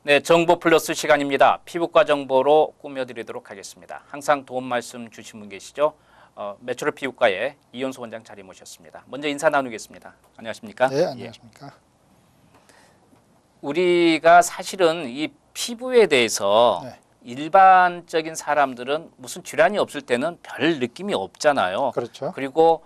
네, 정보 플러스 시간입니다. 피부과 정보로 꾸며드리도록 하겠습니다. 항상 도움 말씀 주신 분 계시죠? 메트로 피부과의 이현수 원장 자리 모셨습니다. 먼저 인사 나누겠습니다. 안녕하십니까? 네, 안녕하십니까? 예. 우리가 사실은 이 피부에 대해서 네. 일반적인 사람들은 무슨 질환이 없을 때는 별 느낌이 없잖아요. 그렇죠. 그리고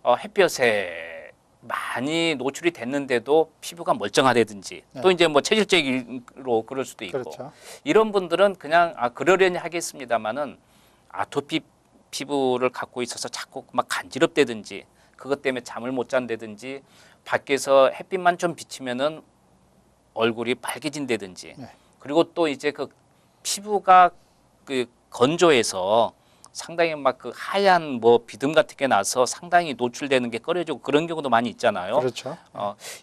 햇볕에 많이 노출이 됐는데도 피부가 멀쩡하다든지 네. 또 이제 뭐 체질적으로 그럴 수도 있고 그렇죠. 이런 분들은 그냥 그러려니 하겠습니다만은 아토피 피부를 갖고 있어서 자꾸 막 간지럽다든지 그것 때문에 잠을 못 잔다든지 밖에서 햇빛만 좀 비치면은 얼굴이 빨개진다든지 네. 그리고 또 이제 그 피부가 그 건조해서 상당히 막 그 하얀 뭐 비듬 같은 게 나서 상당히 노출되는 게 꺼려지고 그런 경우도 많이 있잖아요. 그렇죠.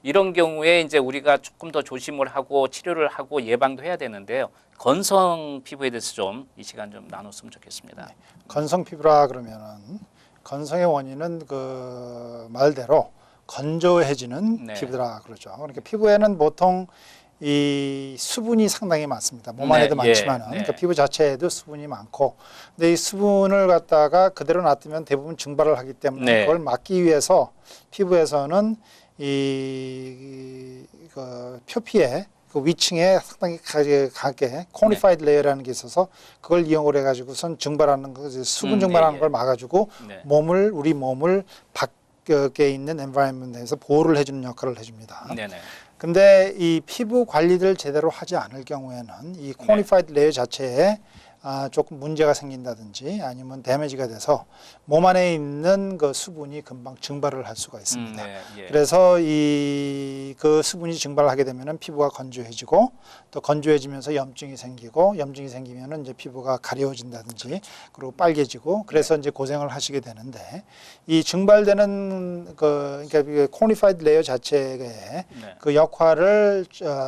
이런 경우에 이제 우리가 조금 더 조심을 하고 치료를 하고 예방도 해야 되는데요. 건성 피부에 대해서 좀 이 시간 좀 나눴으면 좋겠습니다. 네. 건성 피부라 그러면은 건성의 원인은 그 말대로 건조해지는 네. 피부라 그러죠. 그러니까 피부에는 보통 이 수분이 상당히 많습니다. 몸 네, 안에도 예, 많지만은 네. 그러니까 피부 자체에도 수분이 많고, 근데 이 수분을 갖다가 그대로 놔두면 대부분 증발을 하기 때문에 네. 그걸 막기 위해서 피부에서는 그 표피에 그 위층에 상당히 강하게 코니파이드 레이어라는 게 있어서 그걸 이용을 해가지고선 증발하는 거, 수분 증발하는 예. 걸 막아주고 네. 우리 몸을 밖에 있는 엔바이런먼트에서 보호를 해주는 역할을 해줍니다. 네네. 근데 이 피부 관리를 제대로 하지 않을 경우에는 이 코니파이드 레이어 자체에 조금 문제가 생긴다든지 아니면 데미지가 돼서 몸 안에 있는 그 수분이 금방 증발을 할 수가 있습니다. 네, 예. 그래서 그 수분이 증발하게 되면은 피부가 건조해지고 또 건조해지면서 염증이 생기고 염증이 생기면은 이제 피부가 가려워진다든지 그리고 빨개지고 그래서 이제 고생을 하시게 되는데 이 증발되는 그러니까 코니파이드 레이어 자체의 네. 그 역할을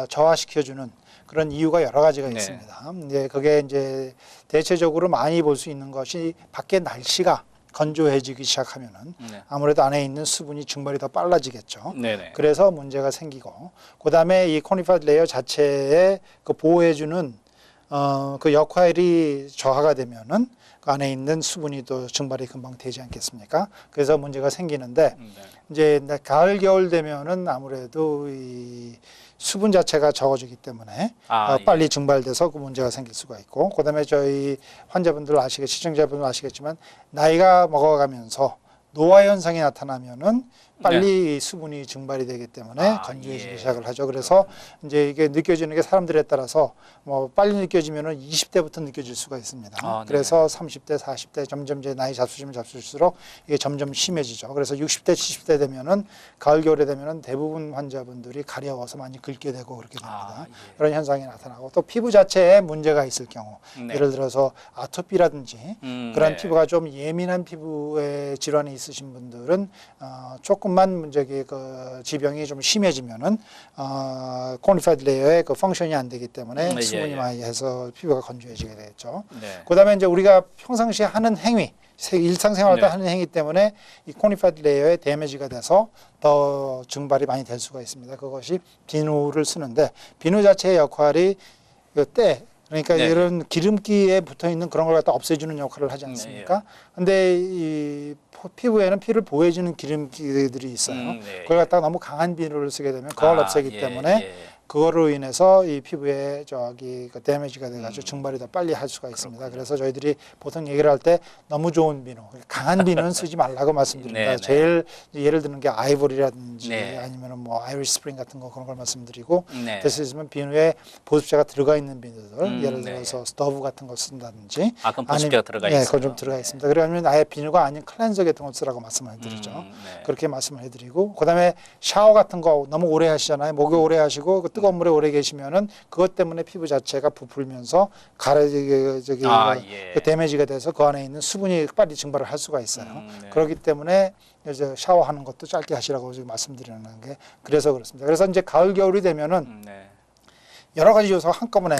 저하시켜주는 그런 이유가 여러 가지가 네. 있습니다. 이제 그게 이제 대체적으로 많이 볼 수 있는 것이 밖에 날씨가 건조해지기 시작하면은 네. 아무래도 안에 있는 수분이 증발이 더 빨라지겠죠. 네네. 그래서 문제가 생기고, 그다음에 이 코니파이드 레이어 자체에 그 보호해주는 그 역할이 저하가 되면은 그 안에 있는 수분이 또 증발이 금방 되지 않겠습니까? 그래서 문제가 생기는데 네. 이제 가을 겨울 되면은 아무래도 이 수분 자체가 적어지기 때문에 빨리 예. 증발돼서 그 문제가 생길 수가 있고, 그다음에 저희 환자분들 시청자분들 아시겠지만 나이가 먹어가면서 노화 현상이 나타나면은 빨리 수분이 증발이 되기 때문에 건조해지기 예. 시작을 하죠. 그래서 이제 이게 느껴지는 게 사람들에 따라서 뭐 빨리 느껴지면은 20대부터 느껴질 수가 있습니다. 그래서 30대, 40대 점점 이제 나이 잡수실수록 이게 점점 심해지죠. 그래서 60대, 70대 되면은 가을 겨울에 되면은 대부분 환자분들이 가려워서 많이 긁게 되고 그렇게 됩니다. 예. 그런 현상이 나타나고 또 피부 자체에 문제가 있을 경우, 네. 예를 들어서 아토피라든지 그런 네. 피부가 좀 예민한 피부에 질환이 있으신 분들은 조금만 그 지병이 좀 심해지면은 코니파이드 레이어의 그 펑션이 안 되기 때문에 수분이 많이 해서 피부가 건조해지게 되겠죠. 네. 그다음에 이제 우리가 평상시에 하는 행위, 일상생활 때 네. 하는 행위 때문에 이 코니파이드 레이어에 데미지가 돼서 더 증발이 많이 될 수가 있습니다. 그것이 비누를 쓰는데 비누 자체의 역할이 그 때, 그러니까 네. 이런 기름기에 붙어 있는 그런 걸 갖다 없애주는 역할을 하지 않습니까? 근데 이 피부에는 피를 보호해주는 기름기들이 있어요. 네. 그걸 갖다가 너무 강한 비누를 쓰게 되면 그걸 없애기 때문에 예. 그거로 인해서 이 피부에 그 데미지가 돼가지고 증발이 더 빨리 할 수가 있습니다. 그렇군요. 그래서 저희들이 보통 얘기를 할 때 너무 좋은 비누, 강한 비누는 쓰지 말라고 말씀드립니다. 네, 제일 예를 드는 게 아이보리라든지 네. 아니면은 뭐 아이리스 스프링 같은 거 그런 걸 말씀드리고, 네. 됐으면 비누에 보습제가 들어가 있는 비누들, 예를 네. 들어서 스토브 같은 걸 쓴다든지, 그럼 보습제가 들어가 있어요. 그건 좀 들어가 있습니다. 그러면 아예 비누가 아닌 클렌저 같은 걸 쓰라고 말씀을 해드리죠. 네. 그렇게 말씀을 해드리고, 그다음에 샤워 같은 거 너무 오래 하시잖아요. 목욕 오래 하시고 그 뜨거운 물에 오래 계시면은 그것 때문에 피부 자체가 부풀면서 그 데미지가 돼서 그 안에 있는 수분이 빨리 증발을 할 수가 있어요. 네. 그렇기 때문에 이제 샤워하는 것도 짧게 하시라고 지금 말씀드리는 게 그래서 그렇습니다. 그래서 이제 가을 겨울이 되면은 네. 여러 가지 요소가 한꺼번에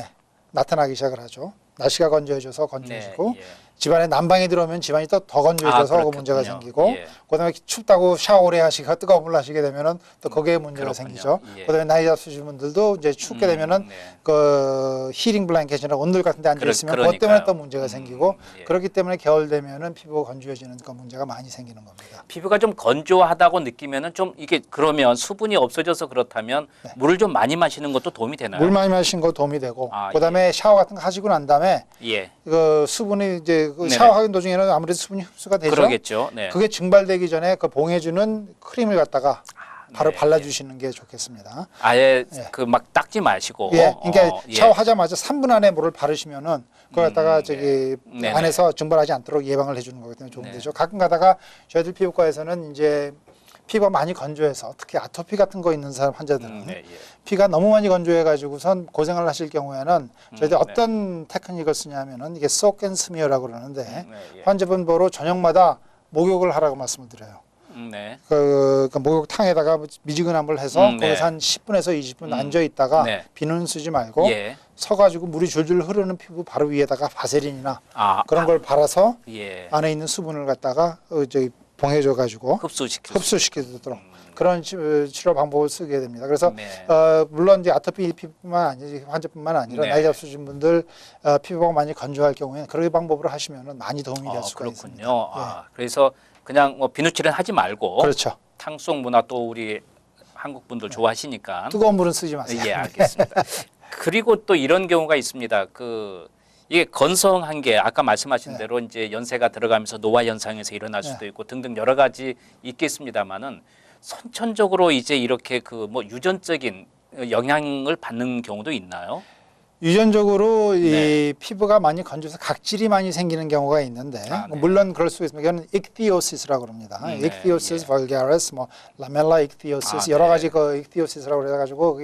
나타나기 시작을 하죠. 날씨가 건조해져서 건조해지고, 네. 집안에 난방이 들어오면 집안이 또 더 건조해져서 그 문제가 생기고 예. 그다음에 춥다고 샤워 오래 하시고 뜨거운 물로 하시게 되면은 또 거기에 문제가 그렇군요. 생기죠. 예. 그다음에 나이 잡수신 분들도 이제 춥게 되면은 네. 그 히링 블랭켓이나 온돌 같은 데 앉아 있으면 그것 때문에 또 문제가 생기고 예. 그렇기 때문에 겨울 되면은 피부가 건조해지는 그 문제가 많이 생기는 겁니다. 피부가 좀 건조하다고 느끼면은 좀 이게 그러면 수분이 없어져서 그렇다면 물을 좀 많이 마시는 것도 도움이 되나요? 물 많이 마신 거 도움이 되고 아, 그다음에 샤워 같은 거 하시고 난 다음에 예. 그 수분이 이제 그 네네. 샤워하는 도중에는 아무래도 수분이 흡수가 되죠. 그러겠죠. 네. 그게 증발되기 전에 그 봉해주는 크림을 갖다가 바로 네. 발라주시는 게 좋겠습니다. 아예 예. 그 막 닦지 마시고. 예, 그러니까 예. 샤워하자마자 3분 안에 물을 바르시면은 그걸 갖다가 저기 네네. 안에서 증발하지 않도록 예방을 해주는 거기 때문에 좋은 네. 되죠. 가끔 가다가 저희들 피부과에서는 이제 피부가 많이 건조해서 특히 아토피 같은 거 있는 사람 환자들은 네, 예. 피가 너무 많이 건조해가지고선 고생을 하실 경우에는 저희들 네. 어떤 테크닉을 쓰냐면은 이게 soak and smear라고 그러는데 네, 예. 환자분 보러 저녁마다 목욕을 하라고 말씀을 드려요. 네. 그 목욕탕에다가 미지근한 물 해서 네. 거기서 한 10분에서 20분 앉아 있다가 네. 비누는 쓰지 말고 예. 서가지고 물이 줄줄 흐르는 피부 바로 위에다가 바세린이나 아, 그런 걸 발라서 예. 안에 있는 수분을 갖다가 저기 봉해줘가지고 흡수시키고. 흡수시키도록 그런 치료 방법을 쓰게 됩니다. 그래서 네. 물론 이제 아토피 피부만 아니지 환자뿐만 아니라 네. 나이 잡수신 분들 피부가 많이 건조할 경우에는 그런 방법으로 하시면은 많이 도움이 될 수가 그렇군요. 있습니다. 아, 그래서 그냥 뭐 비누칠은 하지 말고 그렇죠. 탕수육 문화 또 우리 한국 분들 좋아하시니까. 뜨거운 물은 쓰지 마세요. 예, 알겠습니다. 그리고 또 이런 경우가 있습니다. 그 이게 건성한 게 아까 말씀하신 네. 대로 이제 연세가 들어가면서 노화 현상에서 일어날 수도 있고 등등 여러 가지 있겠습니다만은 선천적으로 이제 이렇게 그 뭐 유전적인 영향을 받는 경우도 있나요? 유전적으로 네. 이 피부가 많이 건조해서 각질이 많이 생기는 경우가 있는데 아, 네. 물론 그럴 수 있습니다. 이거는 익티오시스라고 합니다. 네, 익티오시스 예. 벌게리스, 뭐 라멜라 익티오시스 아, 여러 네. 가지 그 익티오시스라고 그래가지고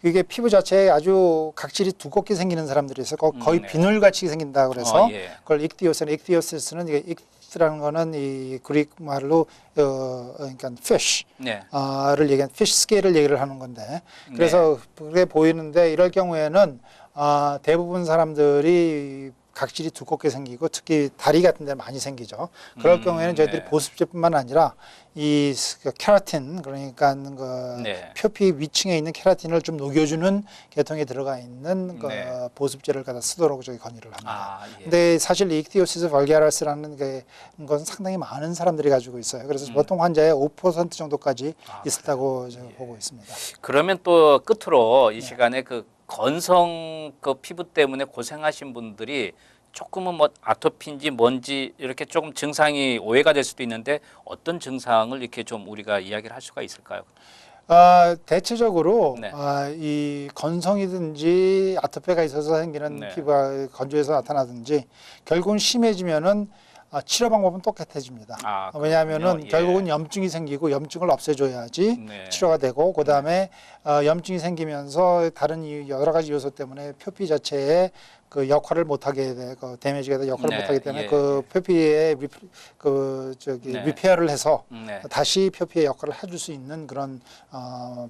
그게 피부 자체에 아주 각질이 두껍게 생기는 사람들이 있어요. 거의 네. 비늘같이 생긴다 그래서 예. 그걸 익티오시스는 이게 익스라는 거는 이 그릭 말로 그러니까 fish 네. 를 얘기한 fish scale을 얘기를 하는 건데 그래서 그게 보이는데 이럴 경우에는 대부분 사람들이 각질이 두껍게 생기고 특히 다리 같은 데 많이 생기죠. 그럴 경우에는 저희들이 네. 보습제뿐만 아니라 이 케라틴 그러니까 그 네. 표피 위층에 있는 케라틴을 좀 녹여주는 계통에 들어가 있는 그 네. 보습제를 갖다 쓰도록 저희 건의를 합니다. 아, 예. 근데 사실 익티오시스 벌게리스라는 건 상당히 많은 사람들이 가지고 있어요. 그래서 보통 환자의 5% 정도까지 있었다고 제가 보고 있습니다. 그러면 또 끝으로 이 시간에 그 건성 그 피부 때문에 고생하신 분들이 조금은 뭐 아토피인지 뭔지 이렇게 조금 증상이 오해가 될 수도 있는데 어떤 증상을 이렇게 좀 우리가 이야기를 할 수가 있을까요? 대체적으로 네. 이 건성이든지 아토피가 있어서 생기는 네. 피부가 건조해서 나타나든지 결국은 심해지면은 치료 방법은 똑같아집니다. 아, 왜냐하면은 그렇군요. 예. 결국은 염증이 생기고 염증을 없애줘야지 네. 치료가 되고 그 다음에 염증이 생기면서 다른 여러 가지 요소 때문에 표피 자체에 그 역할을 못하게 돼, 그 데미지가 돼 역할을 네, 못하기 때문에 예, 그 표피에 네. 리페어를 해서 네. 다시 표피의 역할을 해줄 수 있는 그런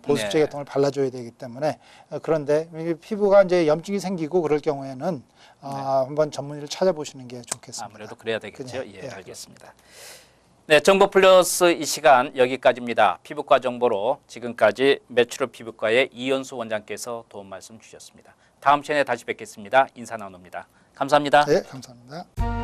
보습제 네. 계통을 발라줘야 되기 때문에 그런데 피부가 이제 염증이 생기고 그럴 경우에는 한번 전문의를 찾아보시는 게 좋겠습니다. 아무래도 그래야 되겠죠. 그냥, 예, 알겠습니다. 네, 정보 플러스 이 시간 여기까지입니다. 피부과 정보로 지금까지 메추럴 피부과의 이현수 원장께서 도움 말씀 주셨습니다. 다음 시간에 다시 뵙겠습니다. 인사 나눕니다. 감사합니다. 네, 감사합니다.